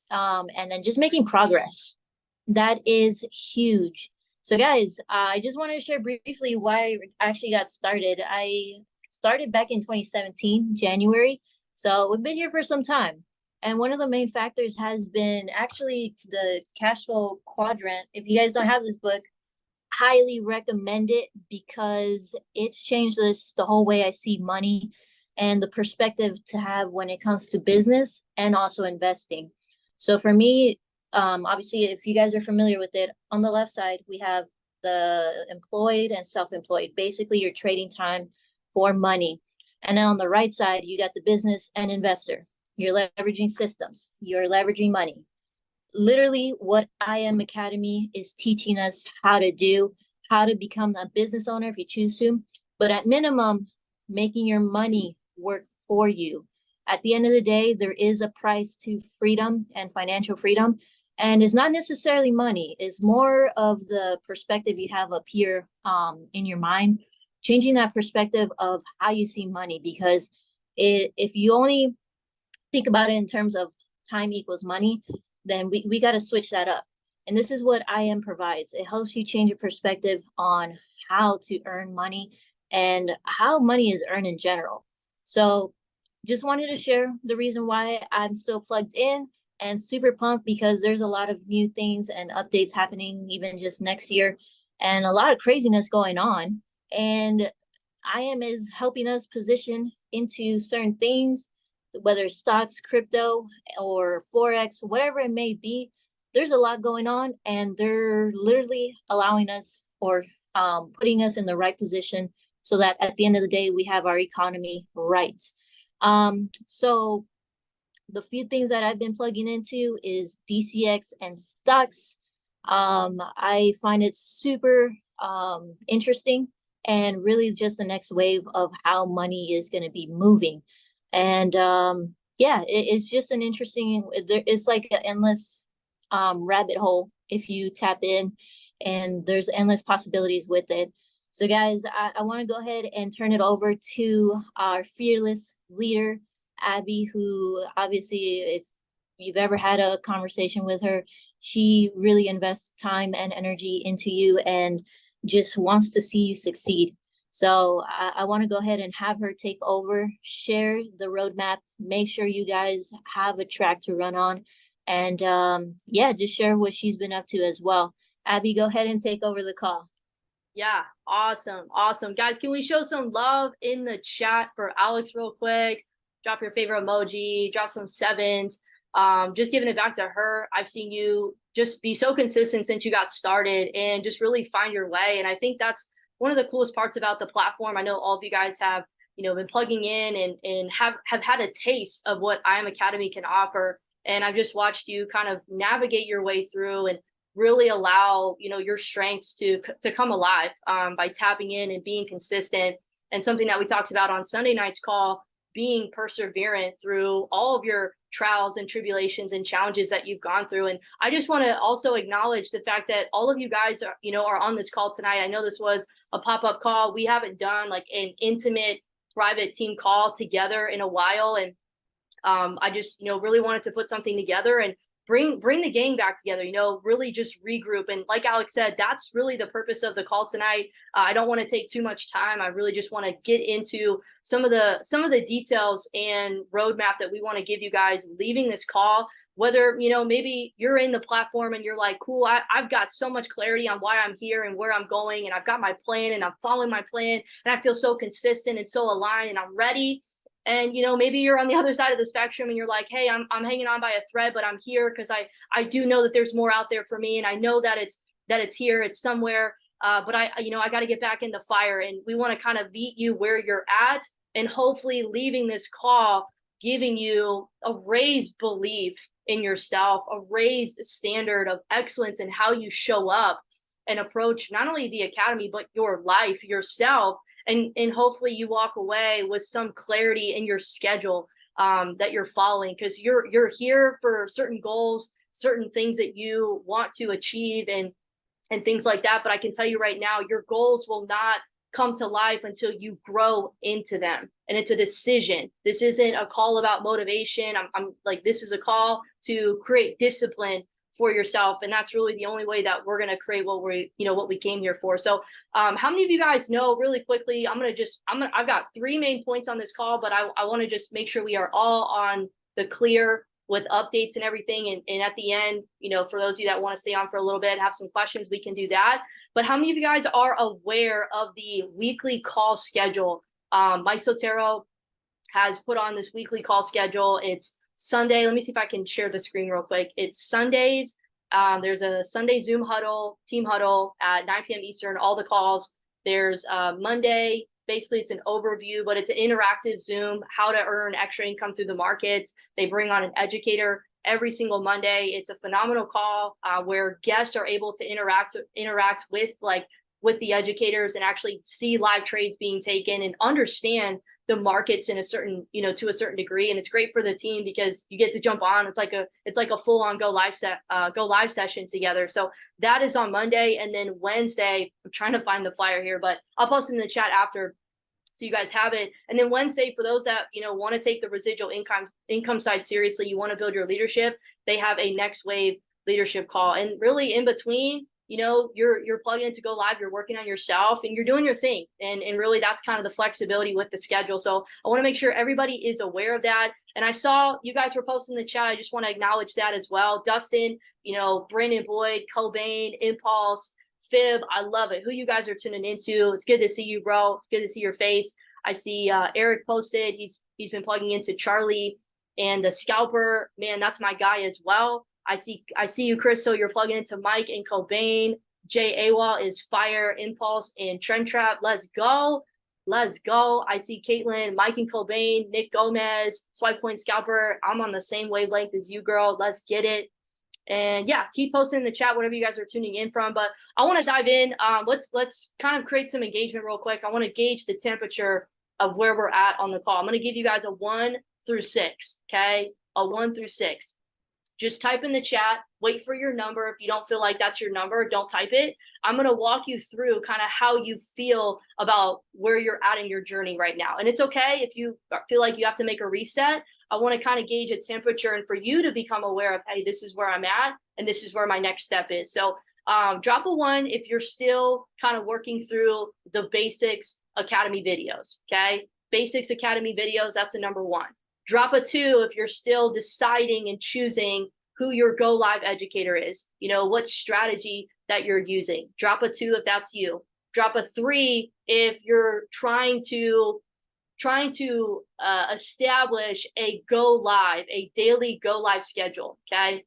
and then just making progress. That is huge. So, guys, I just wanted to share briefly why I actually got started. I started back in 2017, January. So, we've been here for some time. And one of the main factors has been actually the cash flow quadrant. If you guys don't have this book, highly recommend it because it's changed the whole way I see money and the perspective to have when it comes to business and also investing. So for me, obviously, if you guys are familiar with it, on the left side, we have the employed and self-employed. Basically, you're trading time for money. And then on the right side, you got the business and investor. You're leveraging systems, you're leveraging money. Literally what I Am Academy is teaching us how to do, how to become a business owner if you choose to, but at minimum, making your money work for you. At the end of the day, there is a price to freedom and financial freedom. And it's not necessarily money, it's more of the perspective you have up here in your mind, changing that perspective of how you see money. Because if you only think about it in terms of time equals money, then we got to switch that up. And this is what I Am provides. It helps you change your perspective on how to earn money and how money is earned in general. So just wanted to share the reason why I'm still plugged in and super pumped because there's a lot of new things and updates happening even just next year and a lot of craziness going on. And I Am is helping us position into certain things, whether it's stocks, crypto, or Forex, whatever it may be. There's a lot going on, and they're literally allowing us or putting us in the right position so that at the end of the day, we have our economy right. So the few things that I've been plugging into is DCX and stocks. I find it super interesting and really just the next wave of how money is going to be moving. And yeah, it's just an interesting, it's like an endless rabbit hole if you tap in, and there's endless possibilities with it. So guys, I want to go ahead and turn it over to our fearless leader, Abby, who obviously, if you've ever had a conversation with her, she really invests time and energy into you and just wants to see you succeed. So I want to go ahead and have her take over, share the roadmap, make sure you guys have a track to run on, and yeah, just share what she's been up to as well. Abby, go ahead and take over the call. Yeah, awesome. Awesome. Guys, can we show some love in the chat for Alex real quick? Drop your favorite emoji, drop some sevens. Just giving it back to her. I've seen you just be so consistent since you got started and just really find your way. And I think that's one of the coolest parts about the platform. I know all of you guys have, been plugging in and have had a taste of what I Am Academy can offer. And I've just watched you kind of navigate your way through and really allow your strengths to come alive by tapping in and being consistent. And something that we talked about on Sunday night's call, being perseverant through all of your trials and tribulations and challenges that you've gone through. And I just want to also acknowledge the fact that all of you guys are on this call tonight. I know this was a pop-up call. We haven't done like an intimate private team call together in a while. And I just really wanted to put something together and bring the gang back together, really just regroup. And like Alex said, that's really the purpose of the call tonight. I don't want to take too much time. I really just want to get into some of the details and roadmap that we want to give you guys leaving this call. Whether, maybe you're in the platform and you're like, cool, I've got so much clarity on why I'm here and where I'm going. And I've got my plan and I'm following my plan. And I feel so consistent and so aligned and I'm ready. And maybe you're on the other side of the spectrum and you're like, hey, I'm hanging on by a thread, but I'm here because I do know that there's more out there for me, and I know that it's here, it's somewhere, but I got to get back in the fire. And we want to kind of meet you where you're at, and hopefully leaving this call giving you a raised belief in yourself, a raised standard of excellence in how you show up and approach not only the academy but your life, yourself. And hopefully you walk away with some clarity in your schedule that you're following, because you're here for certain goals, certain things that you want to achieve and things like that. But I can tell you right now, your goals will not come to life until you grow into them. And it's a decision. This isn't a call about motivation. I'm like, this is a call to create discipline for yourself. And that's really the only way that we're going to create what we came here for. So how many of you guys know, really quickly, I've got 3 main points on this call, but I want to just make sure we are all on the clear with updates and everything. And at the end, for those of you that want to stay on for a little bit, have some questions, we can do that. But how many of you guys are aware of the weekly call schedule? Mike Sotero has put on this weekly call schedule. It's Sunday. Let me see if I can share the screen real quick. It's Sundays. There's a Sunday Zoom huddle, team huddle at 9 p.m. Eastern, all the calls. There's Monday. Basically, it's an overview, but it's an interactive Zoom, how to earn extra income through the markets. They bring on an educator every single Monday. It's a phenomenal call where guests are able to interact with the educators and actually see live trades being taken and understand the markets in a certain, to a certain degree. And it's great for the team because you get to jump on. It's like a full on go live session together. So that is on Monday. And then Wednesday, I'm trying to find the flyer here, but I'll post it in the chat after so you guys have it. And then Wednesday, for those that, want to take the residual income side seriously, you want to build your leadership, they have a next wave leadership call. And really in between, you're plugging in to go live, you're working on yourself and you're doing your thing. And really that's kind of the flexibility with the schedule. So I want to make sure everybody is aware of that. And I saw you guys were posting in the chat. I just want to acknowledge that as well. Dustin, Brandon Boyd, Cobain, Impulse, Fib, I love it. Who you guys are tuning into. It's good to see you, bro. It's good to see your face. I see Eric posted. He's been plugging into Charlie and the Scalper. Man, that's my guy as well. I see you, Chris. So you're plugging into Mike and Cobain. Jay Awal is Fire, Impulse, and Trend Trap. Let's go. Let's go. I see Caitlin, Mike and Cobain, Nick Gomez, Swipe Point Scalper. I'm on the same wavelength as you, girl. Let's get it. And yeah, keep posting in the chat, whatever you guys are tuning in from. But I want to dive in. Let's kind of create some engagement real quick. I want to gauge the temperature of where we're at on the call. I'm going to give you guys a 1 through 6. Okay. A 1 through 6. Just type in the chat, wait for your number. If you don't feel like that's your number, don't type it. I'm going to walk you through kind of how you feel about where you're at in your journey right now. And it's okay if you feel like you have to make a reset. I want to kind of gauge a temperature and for you to become aware of, hey, this is where I'm at and this is where my next step is. So drop a 1 if you're still kind of working through the Basics Academy videos, okay? Basics Academy videos, that's the number 1. Drop a 2 if you're still deciding and choosing who your go live educator is, what strategy that you're using. Drop a 2 if that's you. Drop a 3 if you're trying to establish a daily go live schedule. Okay.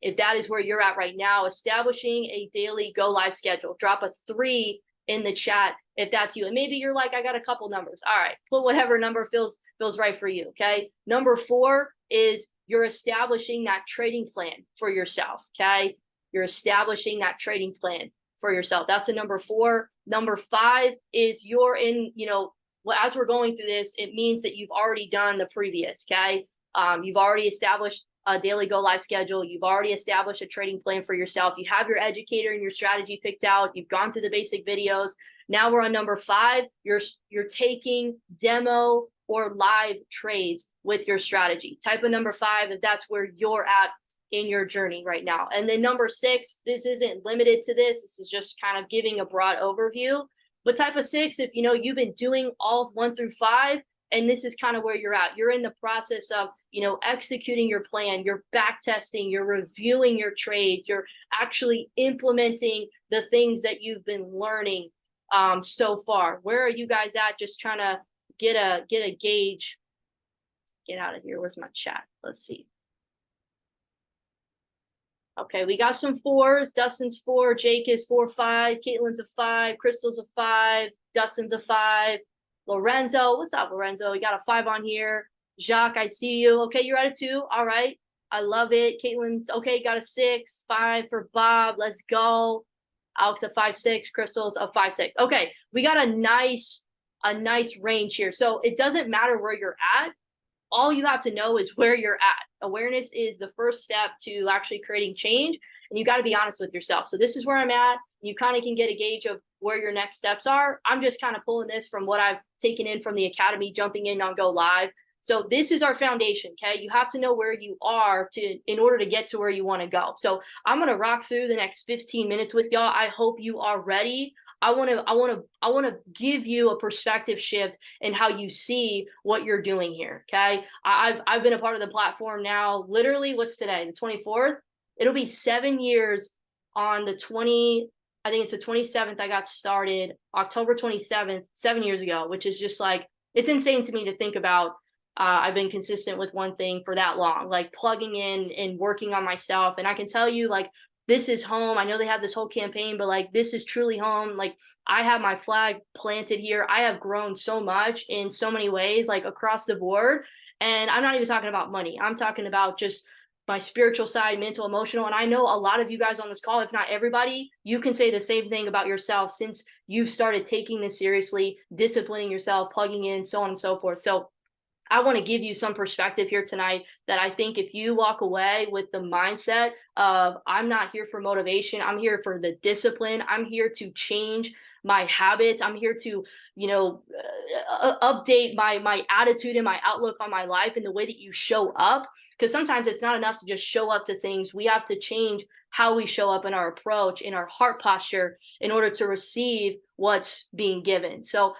If that is where you're at right now, establishing a daily go live schedule, drop a 3 in the chat if that's you. And maybe you're like, I got a couple numbers. All right, put whatever number feels right for you. Okay. Number 4 is you're establishing that trading plan for yourself. Okay. You're establishing that trading plan for yourself. That's a number 4. Number 5 is you're in, well, as we're going through this, it means that you've already done the previous, okay? You've already established a daily go live schedule. You've already established a trading plan for yourself. You have your educator and your strategy picked out. You've gone through the basic videos. Now we're on number 5. You're taking demo or live trades with your strategy. Type of number 5 if that's where you're at in your journey right now. And then number 6, this isn't limited to this. This is just kind of giving a broad overview. But type of 6, if you've been doing all 1 through 5, and this is kind of where you're at. You're in the process of, executing your plan, you're back testing, you're reviewing your trades, you're actually implementing the things that you've been learning so far. Where are you guys at? Just trying to get a gauge. Get out of here. Where's my chat? Let's see. Okay, we got some 4s. Dustin's 4, Jake is 4-5, Caitlin's a 5, Crystal's a 5, Dustin's a 5, Lorenzo, what's up, Lorenzo? We got a 5 on here. Jacques, I see you. Okay, you're at a 2. All right, I love it. Caitlin's okay, got a 6, 5 for Bob. Let's go. Alex a 5-6, Crystal's a 5-6. Okay, we got a nice range here. So it doesn't matter where you're at. All you have to know is where you're at. Awareness is the first step to actually creating change. And you got to be honest with yourself. So this is where I'm at. You kind of can get a gauge of where your next steps are. I'm just kind of pulling this from what I've taken in from the academy, jumping in on go live. So this is our foundation, okay? You have to know where you are in order to get to where you want to go. So I'm going to rock through the next 15 minutes with y'all. I hope you are ready. I want to give you a perspective shift in how you see what you're doing here, okay? I've been a part of the platform now, literally, what's today? The 24th. It'll be 7 years on the I think it's the 27th. I got started October 27th, 7 years ago, which is just like, it's insane to me to think about. I've been consistent with one thing for that long, like plugging in and working on myself. And I can tell you, like, this is home. I know they have this whole campaign, but like, this is truly home. Like, I have my flag planted here. I have grown so much in so many ways, like across the board. And I'm not even talking about money. I'm talking about just my spiritual side, mental, emotional. And I know a lot of you guys on this call, if not everybody, you can say the same thing about yourself since you've started taking this seriously, disciplining yourself, plugging in, so on and so forth. So I want to give you some perspective here tonight that I think if you walk away with the mindset of, I'm not here for motivation, I'm here for the discipline, I'm here to change my habits, I'm here to, update my attitude and my outlook on my life and the way that you show up. Because sometimes it's not enough to just show up to things. We have to change how we show up in our approach, in our heart posture, in order to receive what's being given. So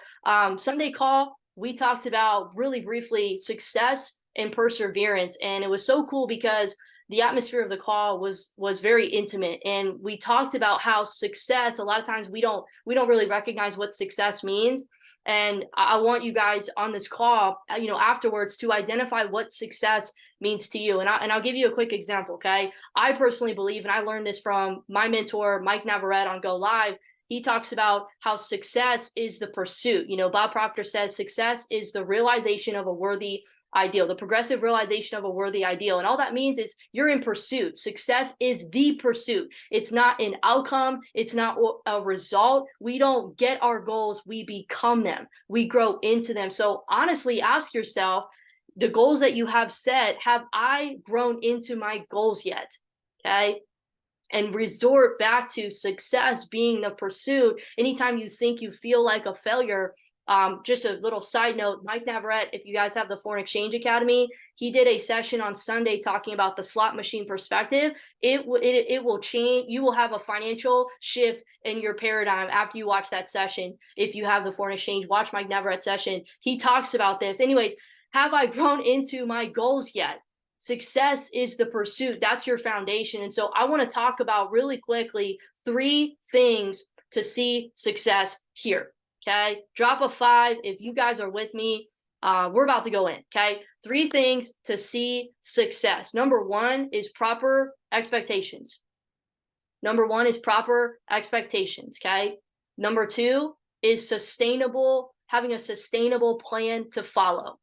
Sunday call, we talked about really briefly success and perseverance. And it was so cool because the atmosphere of the call was very intimate. And we talked about how success, a lot of times we don't really recognize what success means. And I want you guys on this call, afterwards, to identify what success means to you. And I'll give you a quick example, okay? I personally believe, and I learned this from my mentor, Mike Navarrete on Go Live. He talks about how success is the pursuit. Bob Proctor says success is the realization of a worthy ideal, the progressive realization of a worthy ideal. And all that means is you're in pursuit. Success is the pursuit. It's not an outcome. It's not a result. We don't get our goals. We become them. We grow into them. So honestly, ask yourself, the goals that you have set, have I grown into my goals yet? Okay. And resort back to success being the pursuit. Anytime you think you feel like a failure, just a little side note, Mike Navarrete, if you guys have the Foreign Exchange Academy, he did a session on Sunday talking about the slot machine perspective. It will change. You will have a financial shift in your paradigm after you watch that session. If you have the Foreign Exchange, watch Mike Navarrete session. He talks about this. Anyways, have I grown into my goals yet? Success is the pursuit. That's your foundation. And so I want to talk about really quickly 3 things to see success here. Okay. Drop a 5 if you guys are with me. We're about to go in. Okay. 3 things to see success. Number 1 is proper expectations. Number 1 is proper expectations. Okay. Number 2 is having a sustainable plan to follow.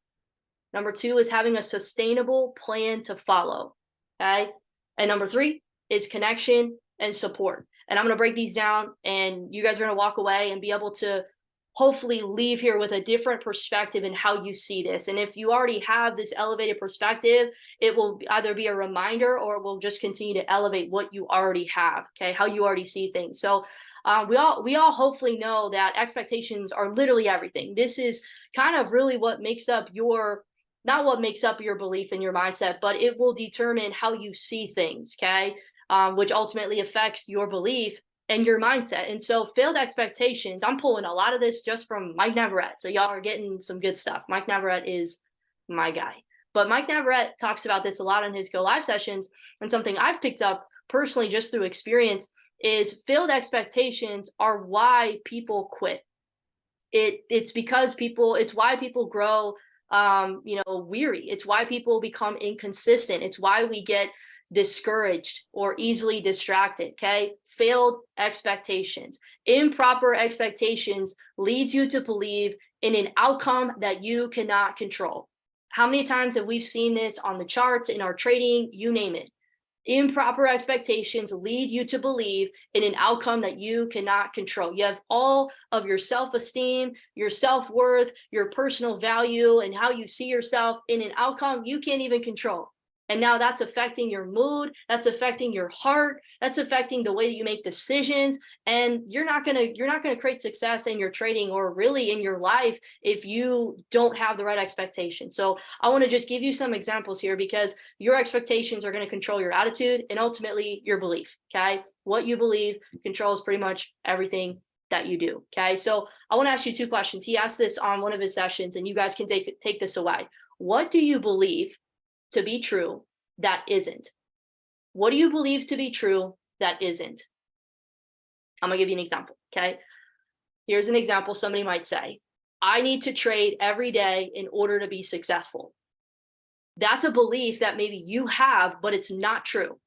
Number 2 is having a sustainable plan to follow, okay? And number 3 is connection and support. And I'm going to break these down, and you guys are going to walk away and be able to hopefully leave here with a different perspective in how you see this. And if you already have this elevated perspective, it will either be a reminder or it will just continue to elevate what you already have, okay? How you already see things. So we all hopefully know that expectations are literally everything. This is kind of really what makes up not what makes up your belief and your mindset, but it will determine how you see things, okay? Which ultimately affects your belief and your mindset. And so failed expectations, I'm pulling a lot of this just from Mike Navarrete. So y'all are getting some good stuff. Mike Navarrete is my guy. But Mike Navarrete talks about this a lot in his Go Live sessions. And something I've picked up personally just through experience is failed expectations are why people quit. It's why people grow weary. It's why people become inconsistent. It's why we get discouraged or easily distracted. Okay. Failed expectations. Improper expectations leads you to believe in an outcome that you cannot control. How many times have we seen this on the charts, in our trading, you name it? Improper expectations lead you to believe in an outcome that you cannot control. You have all of your self-esteem, your self-worth, your personal value, and how you see yourself in an outcome you can't even control. And now that's affecting your mood, that's affecting your heart, that's affecting the way that you make decisions. And you're not gonna create success in your trading or really in your life if you don't have the right expectation. So I want to just give you some examples here, because your expectations are going to control your attitude and ultimately your belief. Okay. What you believe controls pretty much everything that you do. Okay. So I want to ask you two questions. He asked this on one of his sessions, and you guys can take this away. What do you believe to be true that isn't? What do you believe to be true that isn't? I'm gonna give you an example. Okay. Here's an example. Somebody might say, I need to trade every day in order to be successful. That's a belief that maybe you have, but it's not true.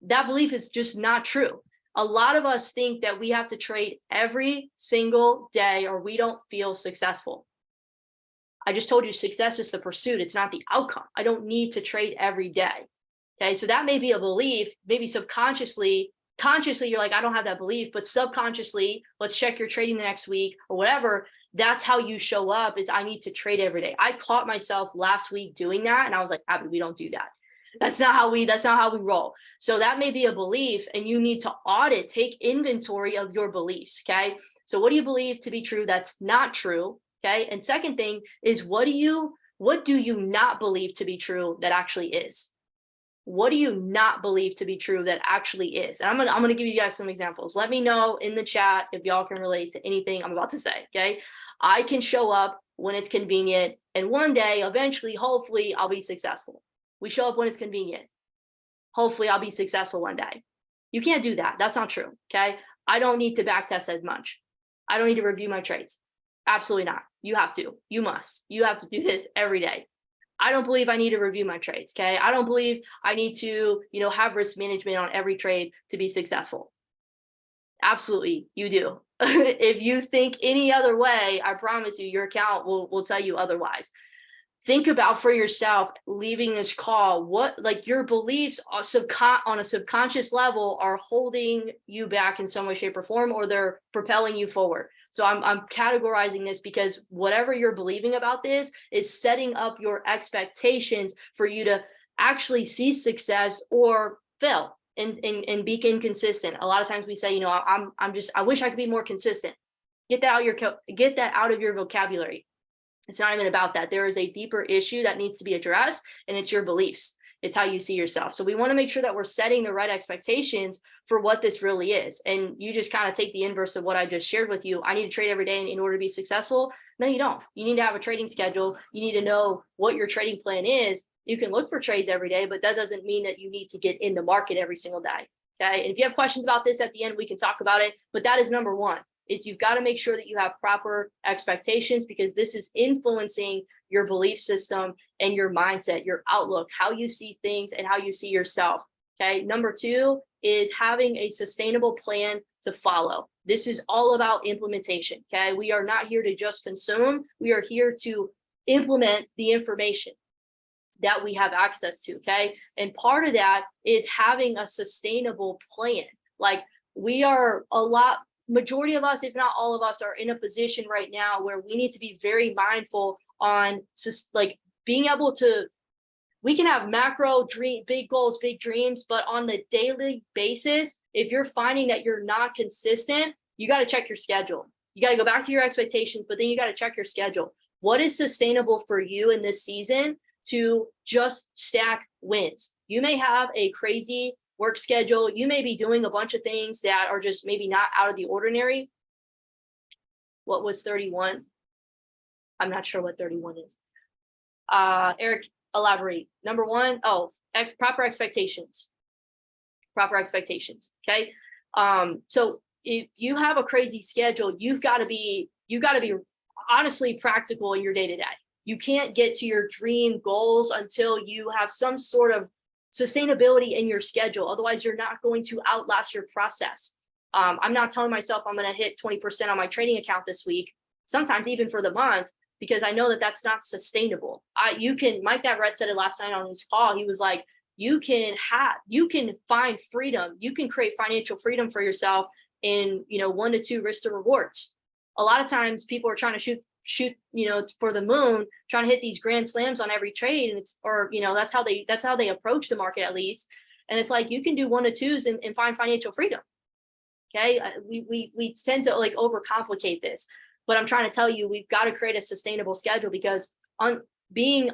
That belief is just not true. A lot of us think that we have to trade every single day or we don't feel successful. I just told you success is the pursuit. It's not the outcome. I don't need to trade every day. Okay. So that may be a belief, maybe subconsciously. Consciously, you're like, I don't have that belief, but subconsciously, let's check your trading the next week or whatever. That's how you show up, is I need to trade every day. I caught myself last week doing that. And I was like, Abby, we don't do that. That's not how we roll. So that may be a belief, and you need to audit, take inventory of your beliefs. Okay. So what do you believe to be true that's not true? Okay. And second thing is, what do you not believe to be true that actually is? What do you not believe to be true that actually is? And I'm gonna give you guys some examples. Let me know in the chat if y'all can relate to anything I'm about to say. Okay. I can show up when it's convenient, and one day, eventually, hopefully, I'll be successful. We show up when it's convenient. Hopefully, I'll be successful one day. You can't do that. That's not true. Okay. I don't need to backtest as much. I don't need to review my trades. Absolutely not. You have to. You must. You have to do this every day. I don't believe I need to review my trades. Okay. I don't believe I need to, have risk management on every trade to be successful. Absolutely, you do. If you think any other way, I promise you, your account will tell you otherwise. Think about for yourself, leaving this call, what, like, your beliefs on a subconscious level are holding you back in some way, shape, or form, or they're propelling you forward. So I'm categorizing this because whatever you're believing about this is setting up your expectations for you to actually see success or fail and be inconsistent. A lot of times we say, I wish I could be more consistent. Get that out of your vocabulary. It's not even about that. There is a deeper issue that needs to be addressed, and it's your beliefs. It's how you see yourself. So we want to make sure that we're setting the right expectations for what this really is. And you just kind of take the inverse of what I just shared with you. I need to trade every day in order to be successful. No, you don't. You need to have a trading schedule. You need to know what your trading plan is. You can look for trades every day, but that doesn't mean that you need to get in the market every single day. Okay. And if you have questions about this at the end, we can talk about it. But that is number one, is you've got to make sure that you have proper expectations, because this is influencing your belief system and your mindset, your outlook, how you see things and how you see yourself. Okay. Number two is having a sustainable plan to follow. This is all about implementation. Okay. We are not here to just consume. We are here to implement the information that we have access to. Okay. And part of that is having a sustainable plan. Like, majority of us, if not all of us, are in a position right now where we need to be very mindful on like being able to, we can have big goals, big dreams, but on the daily basis, if you're finding that you're not consistent, you got to check your schedule. You got to go back to your expectations, but then you got to check your schedule. What is sustainable for you in this season to just stack wins? You may have a crazy work schedule. You may be doing a bunch of things that are just maybe not out of the ordinary. What was 31? I'm not sure what 31 is. Eric, elaborate. Number one, proper expectations. Proper expectations. Okay. So if you have a crazy schedule, you've got to be honestly practical in your day-to-day. You can't get to your dream goals until you have some sort of sustainability in your schedule. Otherwise, you're not going to outlast your process. I'm not telling myself I'm going to hit 20% on my trading account this week, sometimes even for the month, because I know that that's not sustainable. Mike Navarrete said it last night on his call. He was like, you can find freedom. You can create financial freedom for yourself in, 1 to 2 risks to rewards. A lot of times people are trying to shoot shoot, for the moon, trying to hit these grand slams on every trade. And that's how they approach the market, at least. And it's like, you can do 1 or 2s and find financial freedom. Okay. We tend to like overcomplicate this, but I'm trying to tell you, we've got to create a sustainable schedule, because having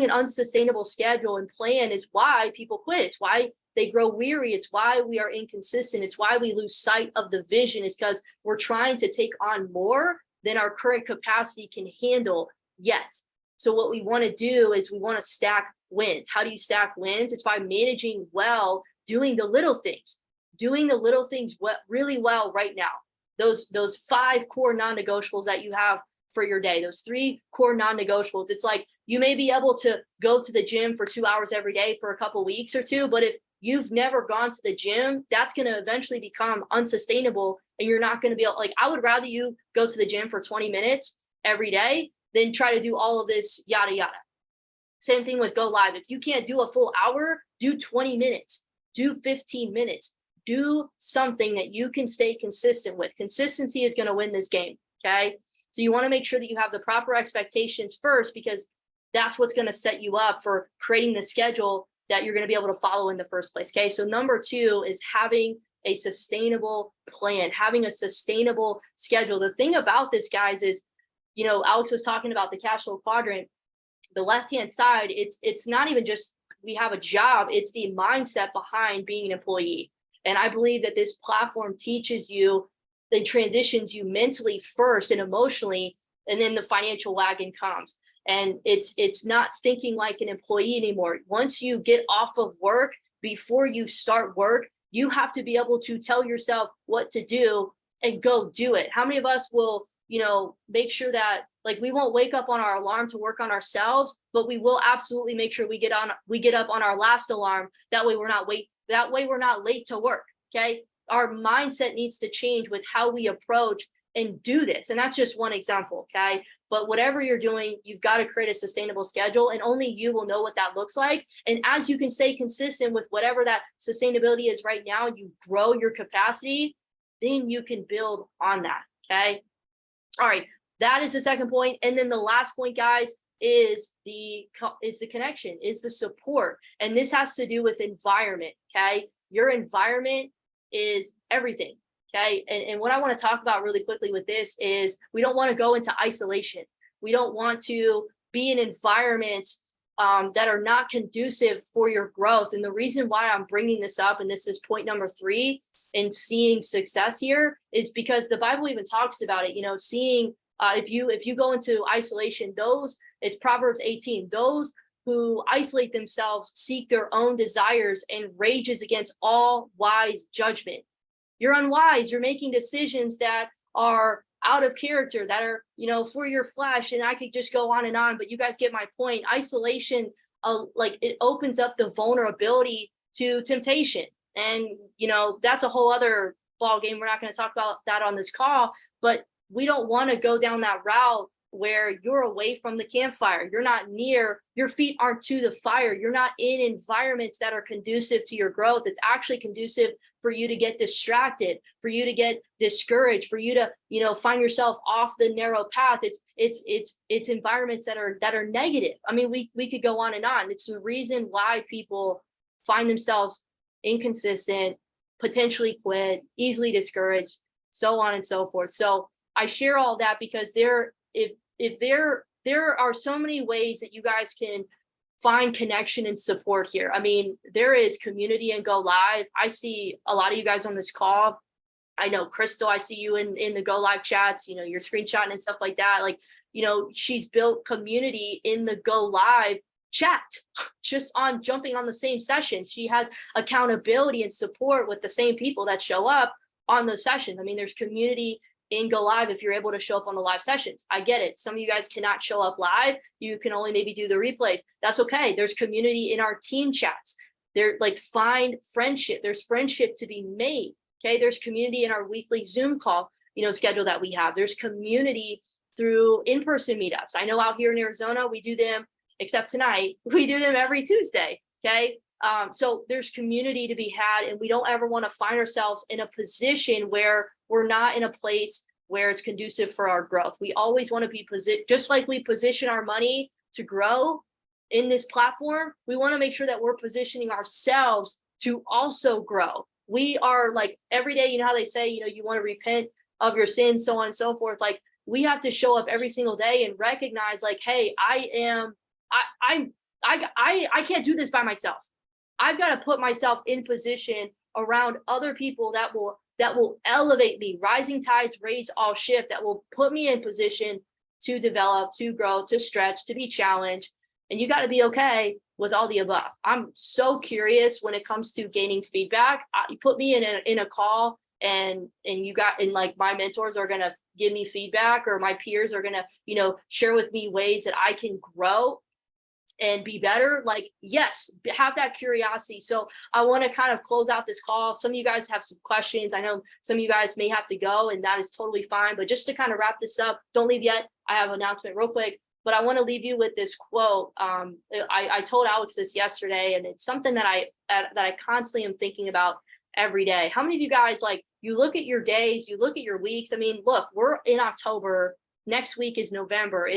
an unsustainable schedule and plan is why people quit. It's why they grow weary. It's why we are inconsistent. It's why we lose sight of the vision, is because we're trying to take on more than our current capacity can handle yet. So what we want to do is we want to stack wins. How do you stack wins? It's by managing well, doing the little things really well right now. Those 5 core non-negotiables that you have for your day, those 3 core non-negotiables. It's like, you may be able to go to the gym for 2 hours every day for a couple weeks or 2, but if you've never gone to the gym, that's going to eventually become unsustainable, and you're not going to be able, like, I would rather you go to the gym for 20 minutes every day than try to do all of this yada yada. Same thing with Go Live. If you can't do a full hour, do 20 minutes, do 15 minutes, do something that you can stay consistent with. Consistency is going to win this game. Okay. So you want to make sure that you have the proper expectations first, because that's what's going to set you up for creating the schedule that you're going to be able to follow in the first place. Okay. So number 2 is having a sustainable plan, having a sustainable schedule. The thing about this, guys, is, Alex was talking about the cash flow quadrant. The left-hand side, it's not even just we have a job, it's the mindset behind being an employee. And I believe that this platform teaches you, then transitions you mentally first and emotionally, and then the financial wagon comes. And it's not thinking like an employee anymore. Once you get off of work, before you start work, you have to be able to tell yourself what to do and go do it. How many of us will, make sure that, like, we won't wake up on our alarm to work on ourselves, but we will absolutely make sure we get up on our last alarm. That way we're not late to work. Okay. Our mindset needs to change with how we approach and do this. And that's just one example. Okay. But whatever you're doing, you've got to create a sustainable schedule, and only you will know what that looks like. And as you can stay consistent with whatever that sustainability is right now, you grow your capacity, then you can build on that. Okay. All right. That is the second point. And then the last point, guys, is the connection, is the support. And this has to do with environment. Okay. Your environment is everything. Okay. And what I want to talk about really quickly with this is, we don't want to go into isolation. We don't want to be in environments that are not conducive for your growth. And the reason why I'm bringing this up, and this is point number 3 in seeing success here, is because the Bible even talks about it, seeing, if you go into isolation, it's Proverbs 18, those who isolate themselves seek their own desires and rages against all wise judgment. You're unwise. You're making decisions that are out of character, that are, for your flesh. And I could just go on and on, but you guys get my point. Isolation, it opens up the vulnerability to temptation. And, that's a whole other ball game. We're not going to talk about that on this call, but we don't want to go down that route where you're away from the campfire. You're not near, your feet aren't to the fire. You're not in environments that are conducive to your growth. It's actually conducive for you to get distracted, for you to get discouraged, for you to, find yourself off the narrow path. It's environments that are negative. I mean, we could go on and on. It's the reason why people find themselves inconsistent, potentially quit, easily discouraged, so on and so forth. So I share all that because if there are so many ways that you guys can find connection and support here. I mean, there is community and Go Live. I see a lot of you guys on this call. I know Crystal, I see you in the Go Live chats, you're screenshotting and stuff like that. Like, she's built community in the Go Live chat just on jumping on the same sessions. She has accountability and support with the same people that show up on those sessions. I mean, there's community in Go Live if you're able to show up on the live sessions. I get it. Some of you guys cannot show up live. You can only maybe do the replays. That's okay. There's community in our team chats. Find friendship. There's friendship to be made. Okay. There's community in our weekly Zoom call, schedule that we have. There's community through in-person meetups. I know out here in Arizona, we do them, except tonight, we do them every Tuesday. Okay. So there's community to be had, and we don't ever want to find ourselves in a position where we're not in a place where it's conducive for our growth. We always want to be just like we position our money to grow in this platform, we want to make sure that we're positioning ourselves to also grow. We are like every day, you know how they say, you know, you want to repent of your sins, so on and so forth. Like we have to show up every single day and recognize like, hey, I can't do this by myself. I've got to put myself in position around other people that will elevate me. Rising tides raise all shift, that will put me in position to develop, to grow, to stretch, to be challenged. And you got to be okay with all the above. I'm so curious when it comes to gaining feedback. You put me in a call and like my mentors are going to give me feedback, or my peers are going to, you know, share with me ways that I can grow and be better. Like, yes, have that curiosity. So I want to kind of close out this call. Some of you guys have some questions. I know some of you guys may have to go, and that is totally fine. But just to kind of wrap this up, don't leave yet. I have an announcement real quick, but I want to leave you with this quote. I told Alex this yesterday, and it's something that I constantly am thinking about every day. How many of you guys, like, you look at your days, you look at your weeks? I mean, look, we're in October. Next week is November.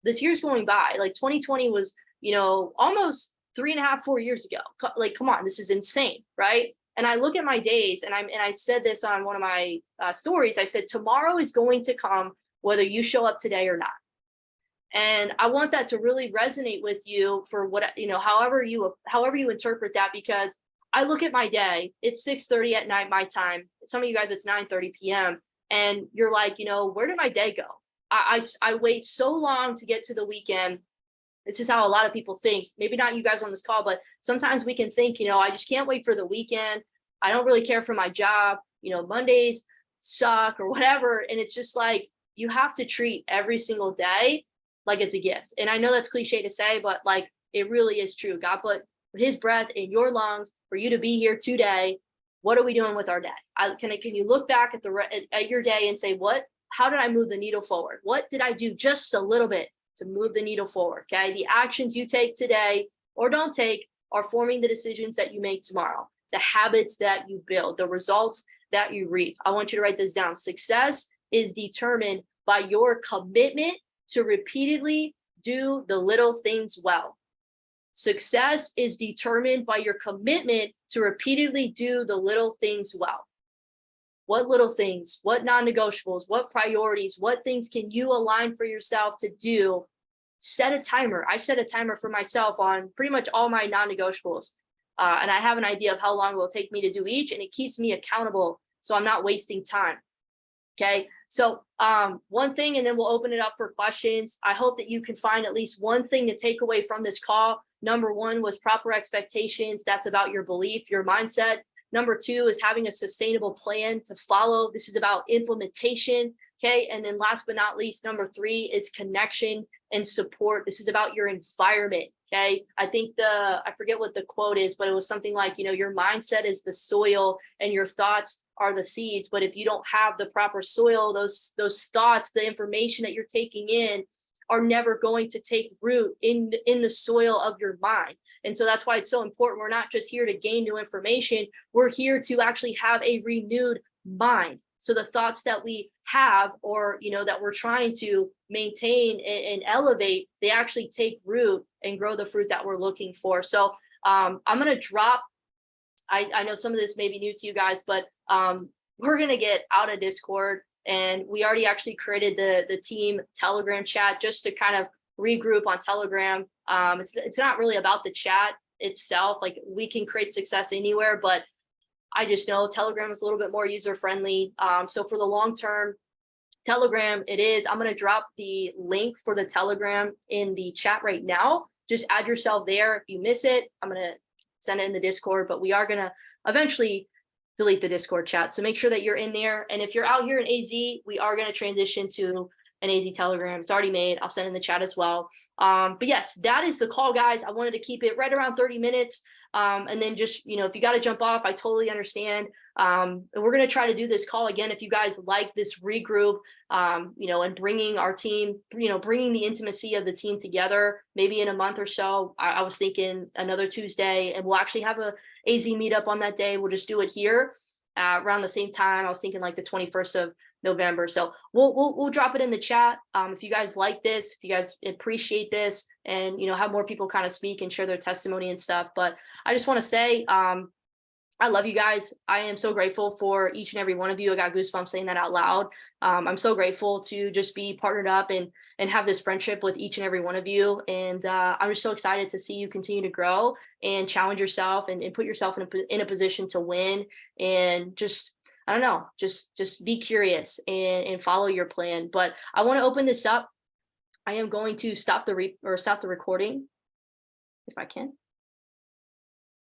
This year's going by. Like 2020 was, you know, almost 3.5, 4 years ago. Like, come on, this is insane, right? And I look at my days, and I said this on one of my stories. I said, tomorrow is going to come whether you show up today or not. And I want that to really resonate with you for what, you know, however you interpret that, because I look at my day, it's 6:30 at night, my time. Some of you guys, it's 9:30 p.m. And you're like, you know, where did my day go? I wait so long to get to the weekend. This is how a lot of people think. Maybe not you guys on this call, but sometimes we can think, you know, I just can't wait for the weekend. I don't really care for my job. You know, Mondays suck or whatever. And it's just like, you have to treat every single day like it's a gift. And I know that's cliche to say, but like, it really is true. God put his breath in your lungs for you to be here today. What are we doing with our day? Can you look back at your day and say, how did I move the needle forward? What did I do just a little bit to move the needle forward? Okay. The actions you take today or don't take are forming the decisions that you make tomorrow, the habits that you build, the results that you reap. I want you to write this down. Success is determined by your commitment to repeatedly do the little things well. Success is determined by your commitment to repeatedly do the little things well. What little things, what non-negotiables, what priorities, what things can you align for yourself to do? Set a timer. I set a timer for myself on pretty much all my non-negotiables. And I have an idea of how long it will take me to do each, and it keeps me accountable so I'm not wasting time. Okay, so one thing, and then we'll open it up for questions. I hope that you can find at least one thing to take away from this call. Number one was proper expectations. That's about your belief, your mindset. Number two is having a sustainable plan to follow. This is about implementation. Okay, and then last but not least, number three is connection and support. This is about your environment. Okay, I think I forget what the quote is, but it was something like, you know, your mindset is the soil and your thoughts are the seeds. But if you don't have the proper soil, those thoughts, the information that you're taking in are never going to take root in the soil of your mind. And so that's why it's so important. We're not just here to gain new information. We're here to actually have a renewed mind. So the thoughts that we have, or, you know, that we're trying to maintain and elevate, they actually take root and grow the fruit that we're looking for. So I'm going to drop, I know some of this may be new to you guys, but we're going to get out of Discord, and we already actually created the team Telegram chat just to kind of regroup on Telegram. It's not really about the chat itself. Like, we can create success anywhere, but I just know Telegram is a little bit more user-friendly. So for the long term, Telegram, it is. I'm going to drop the link for the Telegram in the chat right now. Just add yourself there. If you miss it, I'm going to send it in the Discord, but we are going to eventually delete the Discord chat. So make sure that you're in there. And if you're out here in AZ, we are going to transition to an AZ Telegram. It's already made. I'll send in the chat as well. But yes, that is the call, guys. I wanted to keep it right around 30 minutes. And then just, you know, if you got to jump off, I totally understand. And we're going to try to do this call again. If you guys like this regroup, you know, and bringing our team, you know, bringing the intimacy of the team together, maybe in a month or so. I was thinking another Tuesday, and we'll actually have a AZ meetup on that day. We'll just do it here around the same time. I was thinking like the 21st November. So we'll drop it in the chat. If you guys like this, if you guys appreciate this, and have more people kind of speak and share their testimony and stuff. But I just want to say, I love you guys. I am so grateful for each and every one of you. I got goosebumps saying that out loud. I'm so grateful to just be partnered up and have this friendship with each and every one of you. And I'm just so excited to see you continue to grow and challenge yourself and put yourself in a position to win. And just, I don't know, just be curious and follow your plan. But I want to open this up. I am going to stop the recording if I can.